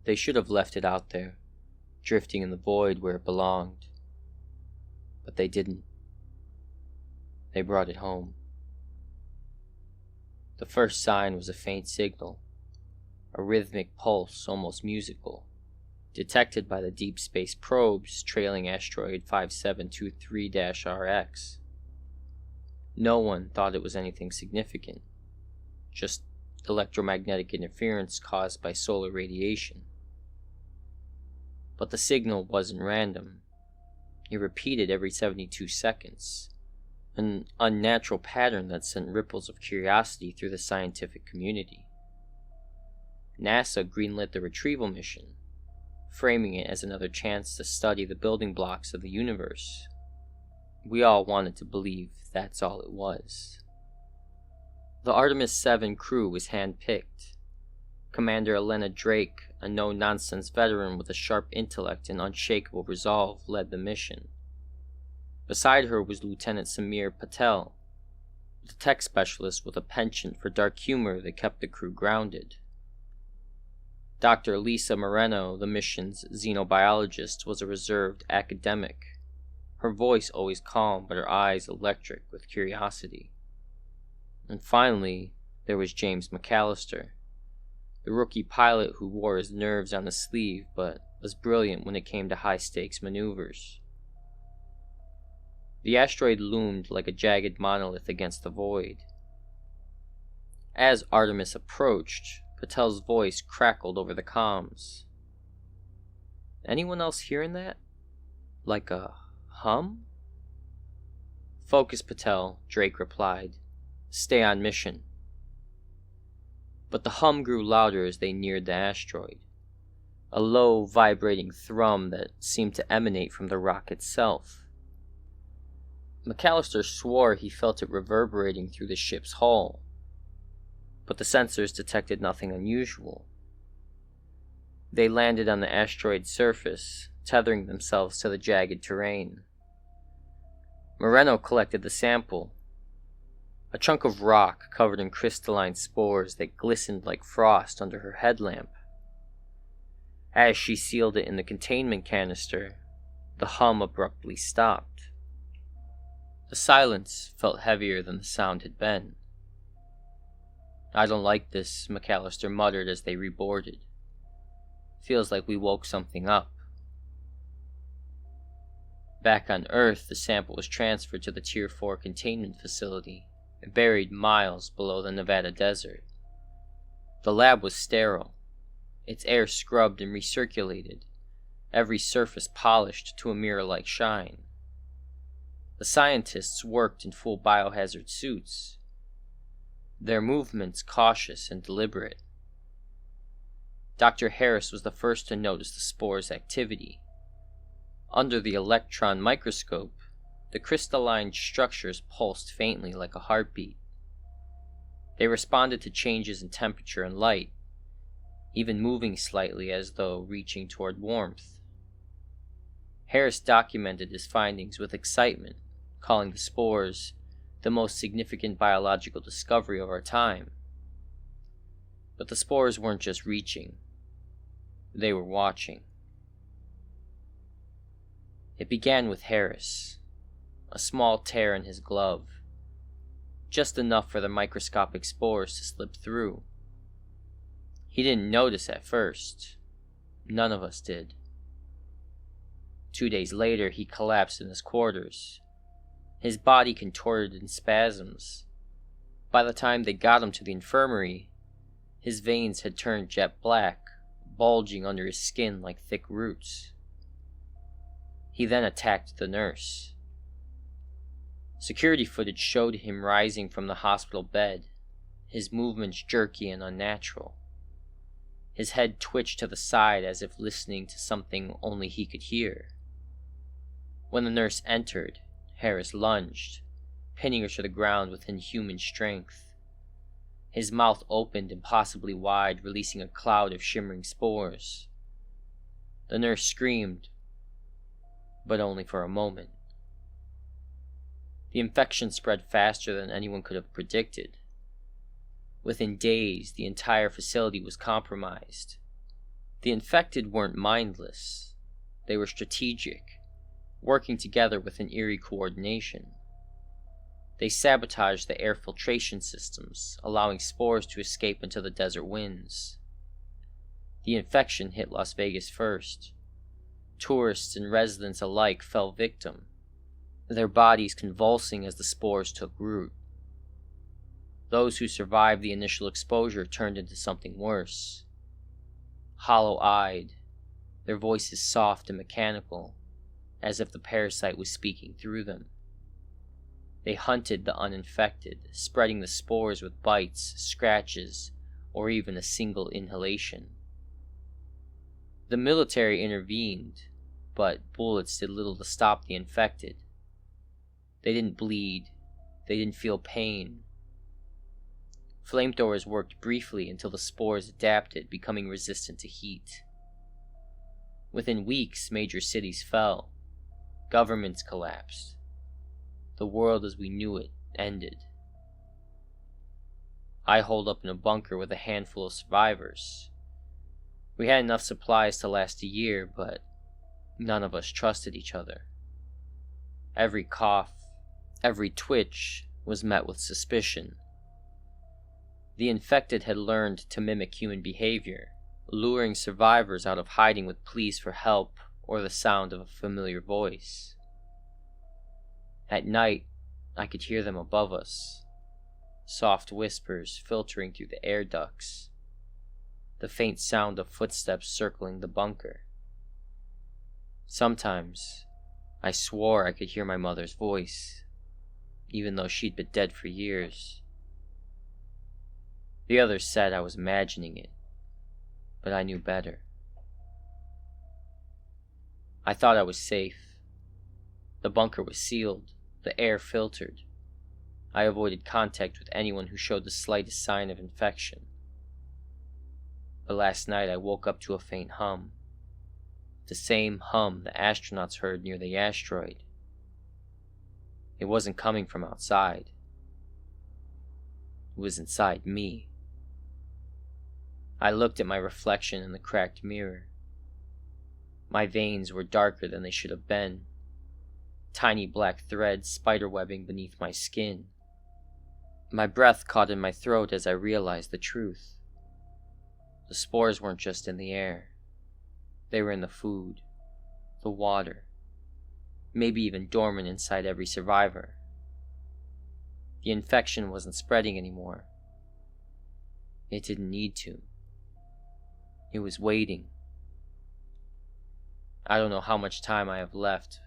They should have left it out there, drifting in the void where it belonged. But they didn't. They brought it home. The first sign was a faint signal, a rhythmic pulse, almost musical, detected by the deep space probes trailing asteroid 5723-RX. No one thought it was anything significant, just electromagnetic interference caused by solar radiation. But the signal wasn't random. It repeated every 72 seconds, an unnatural pattern that sent ripples of curiosity through the scientific community. NASA greenlit the retrieval mission, framing it as another chance to study the building blocks of the universe. We all wanted to believe that's all it was. The Artemis 7 crew was handpicked. Commander Elena Drake, a no-nonsense veteran with a sharp intellect and unshakable resolve, led the mission. Beside her was Lieutenant Samir Patel, the tech specialist with a penchant for dark humor that kept the crew grounded. Dr. Lisa Moreno, the mission's xenobiologist, was a reserved academic, her voice always calm but her eyes electric with curiosity. And finally, there was James McAllister, the rookie pilot who wore his nerves on his sleeve but was brilliant when it came to high-stakes maneuvers. The asteroid loomed like a jagged monolith against the void. As Artemis approached, Patel's voice crackled over the comms. Anyone else hearing that? Like a hum? Focus, Patel, Drake replied. Stay on mission. But the hum grew louder as they neared the asteroid, a low, vibrating thrum that seemed to emanate from the rock itself. McAllister swore he felt it reverberating through the ship's hull, but the sensors detected nothing unusual. They landed on the asteroid's surface, tethering themselves to the jagged terrain. Moreno collected the sample, a chunk of rock covered in crystalline spores that glistened like frost under her headlamp. As she sealed it in the containment canister, the hum abruptly stopped. The silence felt heavier than the sound had been. I don't like this, McAllister muttered as they reboarded. Feels like we woke something up. Back on Earth, the sample was transferred to the Tier 4 containment facility, buried miles below the Nevada desert. The lab was sterile, its air scrubbed and recirculated, every surface polished to a mirror-like shine. The scientists worked in full biohazard suits, their movements cautious and deliberate. Dr. Harris was the first to notice the spore's activity. Under the electron microscope, the crystalline structures pulsed faintly like a heartbeat. They responded to changes in temperature and light, even moving slightly as though reaching toward warmth. Harris documented his findings with excitement, calling the spores the most significant biological discovery of our time. But the spores weren't just reaching, they were watching. It began with Harris, a small tear in his glove, just enough for the microscopic spores to slip through. He didn't notice at first. None of us did. 2 days later, he collapsed in his quarters, his body contorted in spasms. By the time they got him to the infirmary, his veins had turned jet black, bulging under his skin like thick roots. He then attacked the nurse. Security footage showed him rising from the hospital bed, his movements jerky and unnatural. His head twitched to the side as if listening to something only he could hear. When the nurse entered, Harris lunged, pinning her to the ground with inhuman strength. His mouth opened impossibly wide, releasing a cloud of shimmering spores. The nurse screamed, but only for a moment. The infection spread faster than anyone could have predicted. Within days, the entire facility was compromised. The infected weren't mindless. They were strategic, working together with an eerie coordination. They sabotaged the air filtration systems, allowing spores to escape into the desert winds. The infection hit Las Vegas first. Tourists and residents alike fell victim, their bodies convulsing as the spores took root. Those who survived the initial exposure turned into something worse. Hollow-eyed, their voices soft and mechanical, as if the parasite was speaking through them. They hunted the uninfected, spreading the spores with bites, scratches, or even a single inhalation. The military intervened, but bullets did little to stop the infected. They didn't bleed. They didn't feel pain. Flamethrowers worked briefly until the spores adapted, becoming resistant to heat. Within weeks, major cities fell. Governments collapsed. The world as we knew it ended. I holed up in a bunker with a handful of survivors. We had enough supplies to last a year, but none of us trusted each other. Every cough, every twitch was met with suspicion. The infected had learned to mimic human behavior, luring survivors out of hiding with pleas for help or the sound of a familiar voice. At night, I could hear them above us, soft whispers filtering through the air ducts, the faint sound of footsteps circling the bunker. Sometimes, I swore I could hear my mother's voice, even though she'd been dead for years. The others said I was imagining it, but I knew better. I thought I was safe. The bunker was sealed, the air filtered. I avoided contact with anyone who showed the slightest sign of infection. But last night I woke up to a faint hum. The same hum the astronauts heard near the asteroid. It wasn't coming from outside. It was inside me. I looked at my reflection in the cracked mirror. My veins were darker than they should have been. Tiny black threads spiderwebbing beneath my skin. My breath caught in my throat as I realized the truth. The spores weren't just in the air. They were in the food, the water, maybe even dormant inside every survivor. The infection wasn't spreading anymore. It didn't need to. It was waiting. I don't know how much time I have left,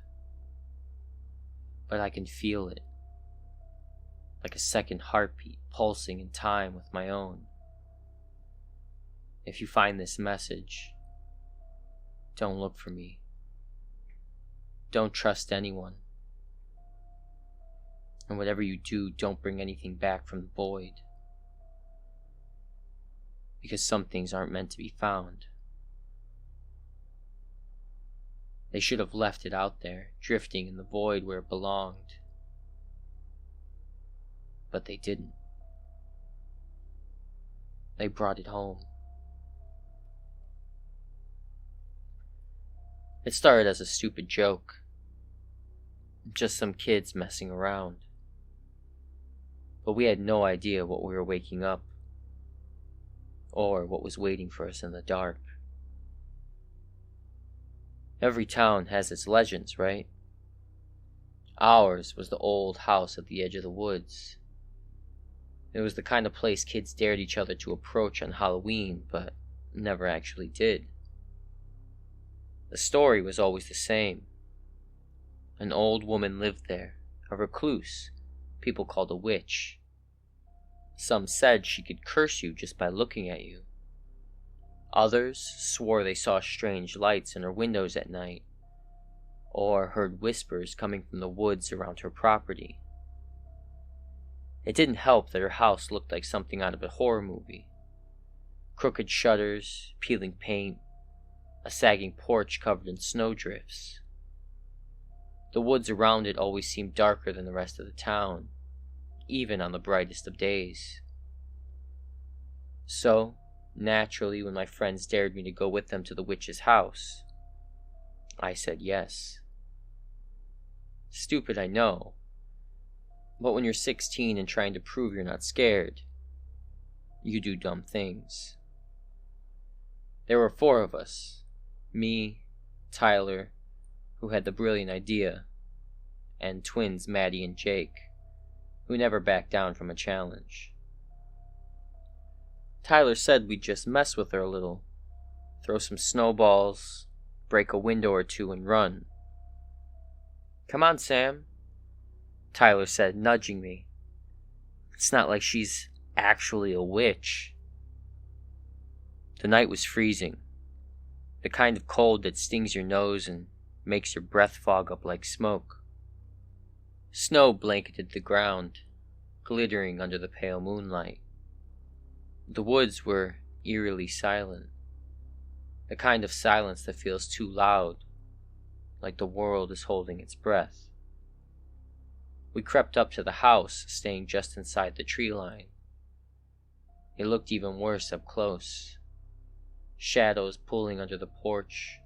but I can feel it, like a second heartbeat pulsing in time with my own. If you find this message, don't look for me. Don't trust anyone. And whatever you do, don't bring anything back from the void. Because some things aren't meant to be found. They should have left it out there, drifting in the void where it belonged. But they didn't. They brought it home. It started as a stupid joke. Just some kids messing around. But we had no idea what we were waking up, or what was waiting for us in the dark. Every town has its legends, right? Ours was the old house at the edge of the woods. It was the kind of place kids dared each other to approach on Halloween, but never actually did. The story was always the same. An old woman lived there, a recluse, people called a witch. Some said she could curse you just by looking at you. Others swore they saw strange lights in her windows at night, or heard whispers coming from the woods around her property. It didn't help that her house looked like something out of a horror movie. Crooked shutters, peeling paint, a sagging porch covered in snowdrifts. The woods around it always seemed darker than the rest of the town, even on the brightest of days. So, Naturally, when my friends dared me to go with them to the witch's house, I said yes. Stupid, I know. But when you're 16 and trying to prove you're not scared, you do dumb things. There were 4 of us. Me, Tyler, who had the brilliant idea, and twins Maddie and Jake, who never backed down from a challenge. Tyler said we'd just mess with her a little, throw some snowballs, break a window or 2 and run. Come on, Sam, Tyler said, nudging me. It's not like she's actually a witch. The night was freezing, the kind of cold that stings your nose and makes your breath fog up like smoke. Snow blanketed the ground, glittering under the pale moonlight. The woods were eerily silent, the kind of silence that feels too loud, like the world is holding its breath. We crept up to the house, staying just inside the tree line. It looked even worse up close. Shadows pulling under the porch,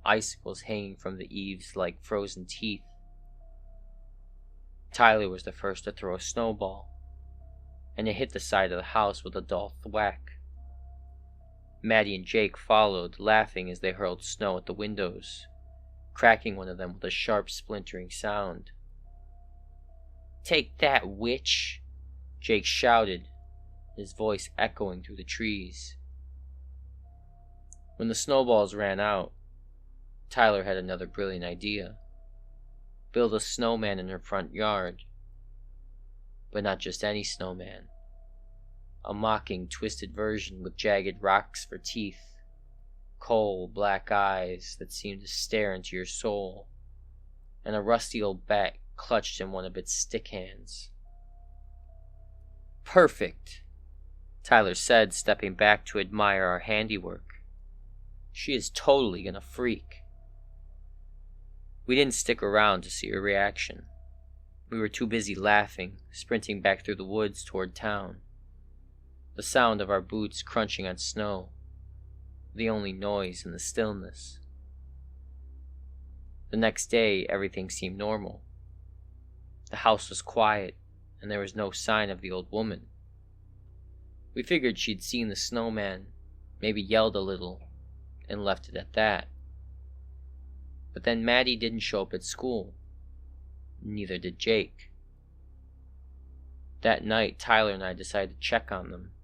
icicles hanging from the eaves like frozen teeth. Tyler was the first to throw a snowball, and it hit the side of the house with a dull thwack. Maddie and Jake followed, laughing as they hurled snow at the windows, cracking one of them with a sharp splintering sound. "Take that, witch!" Jake shouted, his voice echoing through the trees. When the snowballs ran out, Tyler had another brilliant idea. Build a snowman in her front yard. But not just any snowman. A mocking, twisted version with jagged rocks for teeth, coal black eyes that seemed to stare into your soul, and a rusty old bat clutched in one of its stick hands. Perfect, Tyler said, stepping back to admire our handiwork. She is totally gonna freak. We didn't stick around to see her reaction. We were too busy laughing, sprinting back through the woods toward town. The sound of our boots crunching on snow, the only noise in the stillness. The next day, everything seemed normal. The house was quiet, and there was no sign of the old woman. We figured she'd seen the snowman, maybe yelled a little, and left it at that. But then Maddie didn't show up at school. Neither did Jake. That night, Tyler and I decided to check on them.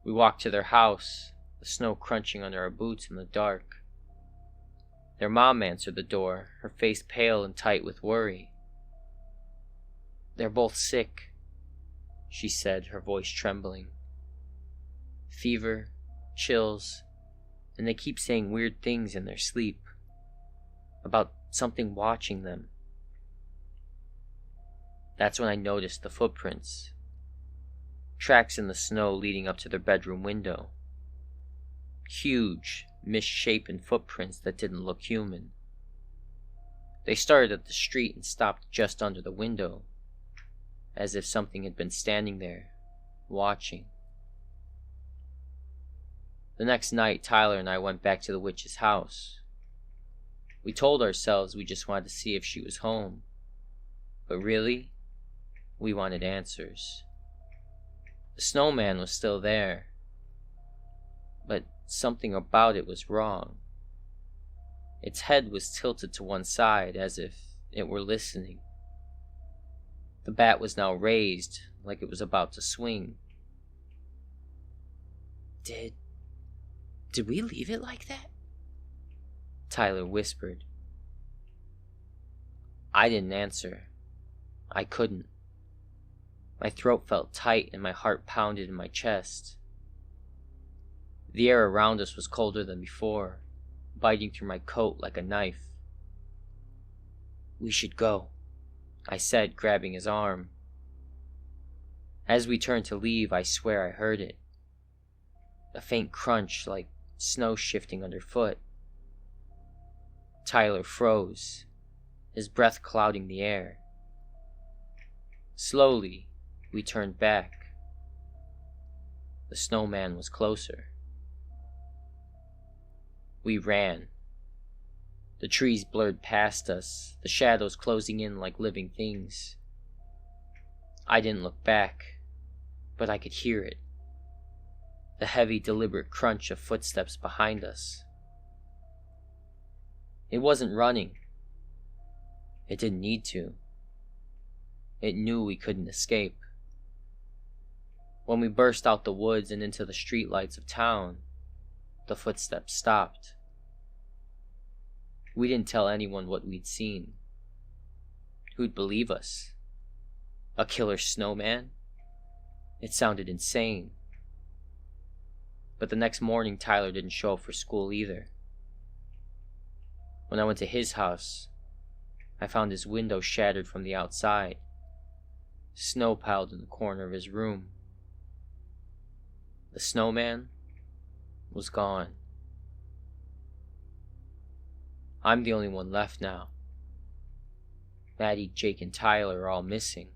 We walked to their house, the snow crunching under our boots in the dark. Their mom answered the door, her face pale and tight with worry. "They're both sick," she said, her voice trembling. "Fever, chills, and they keep saying weird things in their sleep. About something watching them." That's when I noticed the footprints. Tracks in the snow leading up to their bedroom window. Huge, misshapen footprints that didn't look human. They started at the street and stopped just under the window, as if something had been standing there, watching. The next night, Tyler and I went back to the witch's house. We told ourselves we just wanted to see if she was home. But really, we wanted answers. The snowman was still there, but something about it was wrong. Its head was tilted to one side as if it were listening. The bat was now raised, like it was about to swing. Did we leave it like that?" Tyler whispered. I didn't answer. I couldn't. My throat felt tight and my heart pounded in my chest. The air around us was colder than before, biting through my coat like a knife. "We should go," I said, grabbing his arm. As we turned to leave, I swear I heard it. A faint crunch like snow shifting underfoot. Tyler froze, his breath clouding the air. Slowly, we turned back. The snowman was closer. We ran. The trees blurred past us, the shadows closing in like living things. I didn't look back, but I could hear it. The heavy, deliberate crunch of footsteps behind us. It wasn't running. It didn't need to. It knew we couldn't escape. When we burst out the woods and into the streetlights of town, the footsteps stopped. We didn't tell anyone what we'd seen. Who'd believe us? A killer snowman? It sounded insane. But the next morning, Tyler didn't show up for school either. When I went to his house, I found his window shattered from the outside. Snow piled in the corner of his room. The snowman was gone. I'm the only one left now. Maddie, Jake, and Tyler are all missing.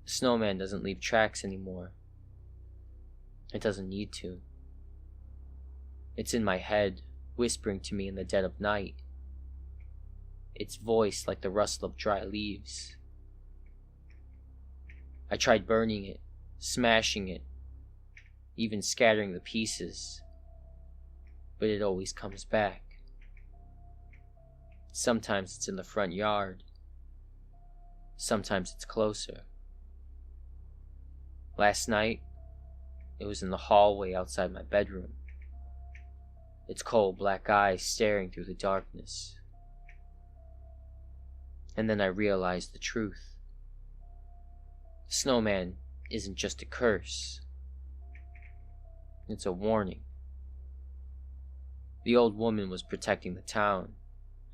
The snowman doesn't leave tracks anymore. It doesn't need to. It's in my head, whispering to me in the dead of night. Its voice like the rustle of dry leaves. I tried burning it, smashing it, even scattering the pieces, but it always comes back. Sometimes it's in the front yard. Sometimes it's closer. Last night, it was in the hallway outside my bedroom. Its cold black eyes staring through the darkness. And then I realized the truth. The snowman isn't just a curse. It's a warning. The old woman was protecting the town,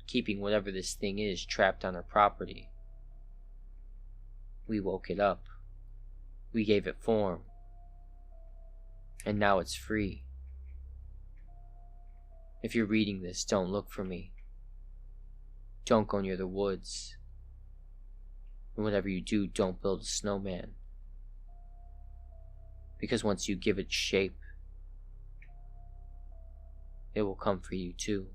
keeping whatever this thing is trapped on her property. We woke it up. We gave it form. And now it's free. If you're reading this, don't look for me. Don't go near the woods. And whatever you do, don't build a snowman. Because once you give it shape, it will come for you too.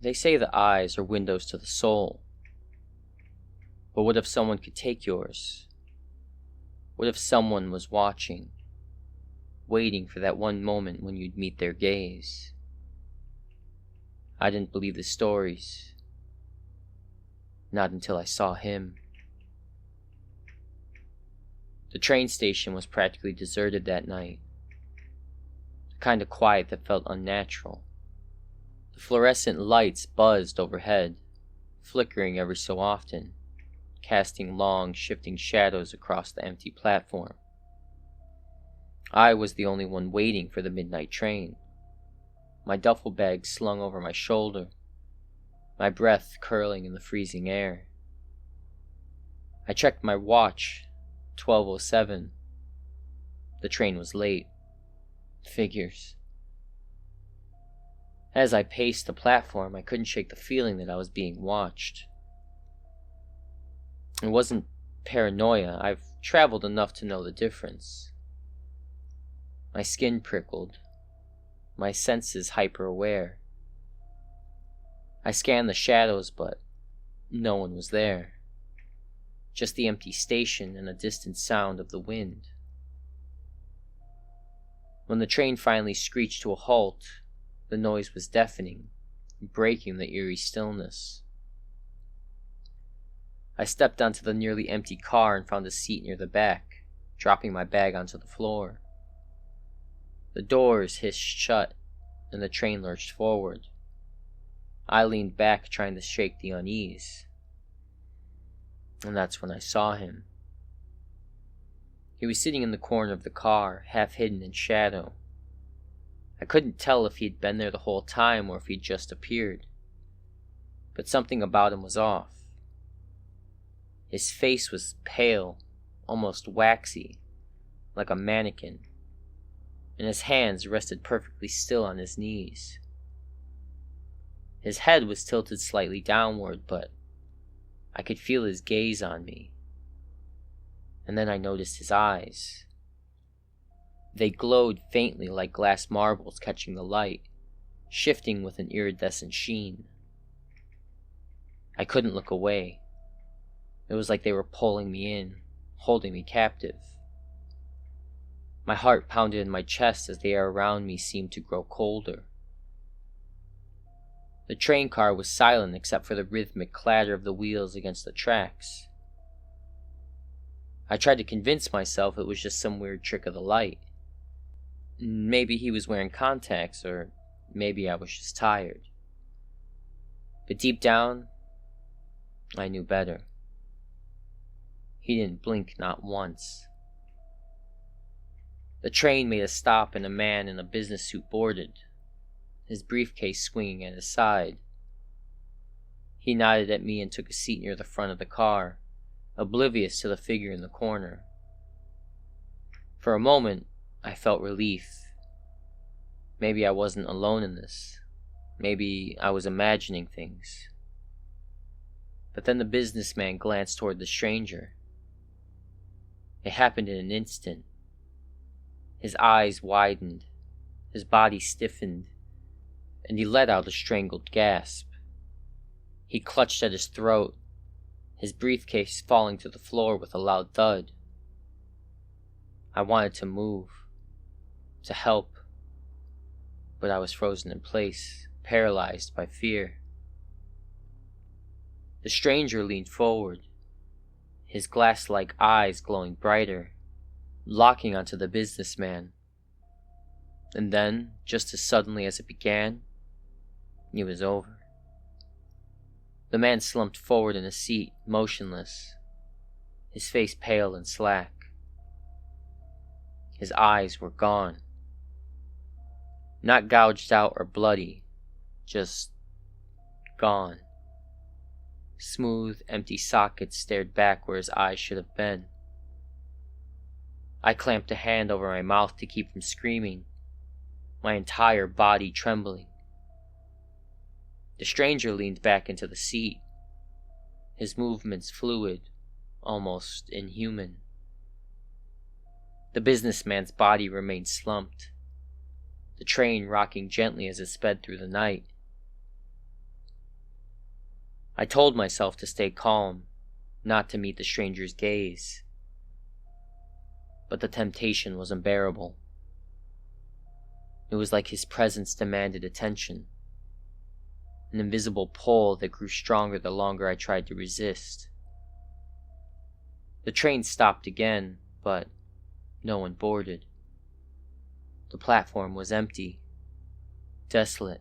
They say the eyes are windows to the soul. But what if someone could take yours? What if someone was watching, waiting for that one moment when you'd meet their gaze? I didn't believe the stories. Not until I saw him. The train station was practically deserted that night. The kind of quiet that felt unnatural. The fluorescent lights buzzed overhead, flickering every so often, casting long, shifting shadows across the empty platform. I was the only one waiting for the midnight train, my duffel bag slung over my shoulder, my breath curling in the freezing air. I checked my watch, 12:07. The train was late. Figures. As I paced the platform, I couldn't shake the feeling that I was being watched. It wasn't paranoia. I've traveled enough to know the difference. My skin prickled, my senses hyper-aware. I scanned the shadows, but no one was there. Just the empty station and a distant sound of the wind. When the train finally screeched to a halt, the noise was deafening, breaking the eerie stillness. I stepped onto the nearly empty car and found a seat near the back, dropping my bag onto the floor. The doors hissed shut, and the train lurched forward. I leaned back, trying to shake the unease. And that's when I saw him. He was sitting in the corner of the car, half hidden in shadow. I couldn't tell if he'd been there the whole time or if he'd just appeared. But something about him was off. His face was pale, almost waxy, like a mannequin, and his hands rested perfectly still on his knees. His head was tilted slightly downward, but I could feel his gaze on me, and then I noticed his eyes. They glowed faintly like glass marbles catching the light, shifting with an iridescent sheen. I couldn't look away. It was like they were pulling me in, holding me captive. My heart pounded in my chest as the air around me seemed to grow colder. The train car was silent except for the rhythmic clatter of the wheels against the tracks. I tried to convince myself it was just some weird trick of the light. Maybe he was wearing contacts, or maybe I was just tired. But deep down, I knew better. He didn't blink not once. The train made a stop and a man in a business suit boarded, his briefcase swinging at his side. He nodded at me and took a seat near the front of the car, oblivious to the figure in the corner. For a moment, I felt relief. Maybe I wasn't alone in this. Maybe I was imagining things. But then the businessman glanced toward the stranger. It happened in an instant. His eyes widened, his body stiffened, and he let out a strangled gasp. He clutched at his throat, his briefcase falling to the floor with a loud thud. I wanted to move, to help, but I was frozen in place, paralyzed by fear. The stranger leaned forward, his glass-like eyes glowing brighter, locking onto the businessman. And then, just as suddenly as it began, it was over. The man slumped forward in a seat, motionless, his face pale and slack. His eyes were gone. Not gouged out or bloody, just gone. Smooth, empty sockets stared back where his eyes should have been. I clamped a hand over my mouth to keep from screaming, my entire body trembling. The stranger leaned back into the seat, his movements fluid, almost inhuman. The businessman's body remained slumped, the train rocking gently as it sped through the night. I told myself to stay calm, not to meet the stranger's gaze. But the temptation was unbearable. It was like his presence demanded attention, an invisible pull that grew stronger the longer I tried to resist. The train stopped again, but no one boarded. The platform was empty, desolate.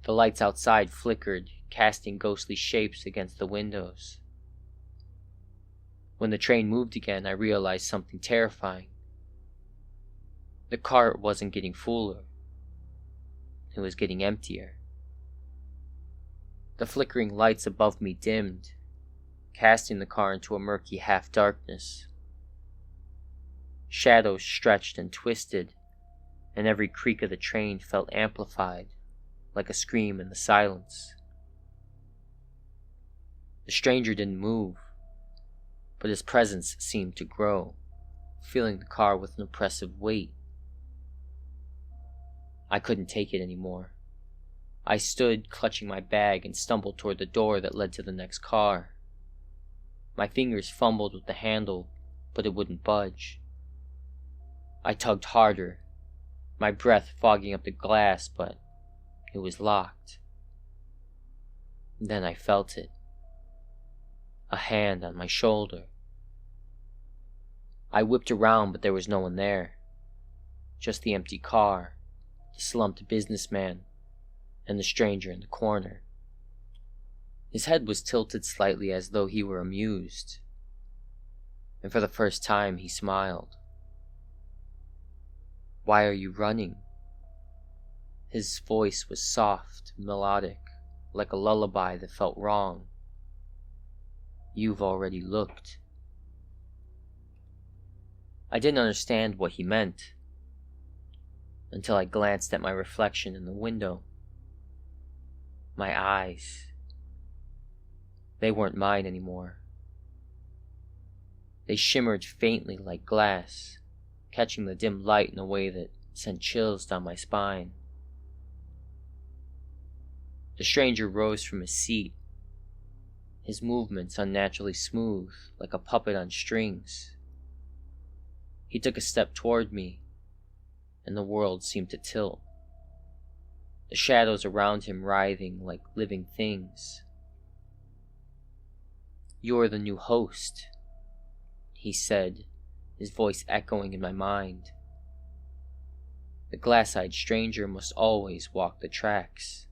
The lights outside flickered, casting ghostly shapes against the windows. When the train moved again, I realized something terrifying. The car wasn't getting fuller. It was getting emptier. The flickering lights above me dimmed, casting the car into a murky half-darkness. Shadows stretched and twisted, and every creak of the train felt amplified, like a scream in the silence. The stranger didn't move, but his presence seemed to grow, filling the car with an oppressive weight. I couldn't take it anymore. I stood, clutching my bag, and stumbled toward the door that led to the next car. My fingers fumbled with the handle, but it wouldn't budge. I tugged harder, my breath fogging up the glass, but it was locked. Then I felt it. A hand on my shoulder. I whipped around, but there was no one there. Just the empty car, the slumped businessman, and the stranger in the corner. His head was tilted slightly as though he were amused, and for the first time he smiled. "Why are you running?" His voice was soft, melodic, like a lullaby that felt wrong. "You've already looked." I didn't understand what he meant, until I glanced at my reflection in the window. My eyes. They weren't mine anymore. They shimmered faintly like glass, catching the dim light in a way that sent chills down my spine. The stranger rose from his seat, his movements unnaturally smooth, like a puppet on strings. He took a step toward me, and the world seemed to tilt, the shadows around him writhing like living things. "You're the new host," he said, his voice echoing in my mind. The glass-eyed stranger must always walk the tracks.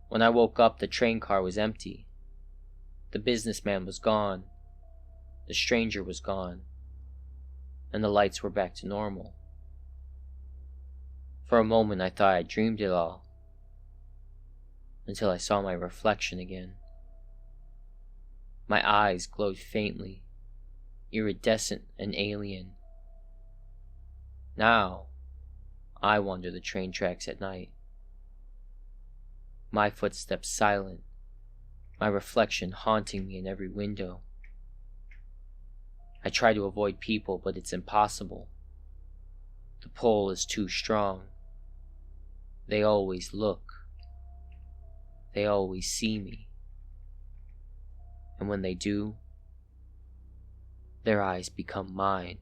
When I woke up, the train car was empty. The businessman was gone. The stranger was gone. And the lights were back to normal. For a moment, I thought I dreamed it all, until I saw my reflection again. My eyes glowed faintly, iridescent and alien. Now, I wander the train tracks at night. My footsteps silent, my reflection haunting me in every window. I try to avoid people, but it's impossible. The pull is too strong. They always look. They always see me. And when they do, their eyes become mine.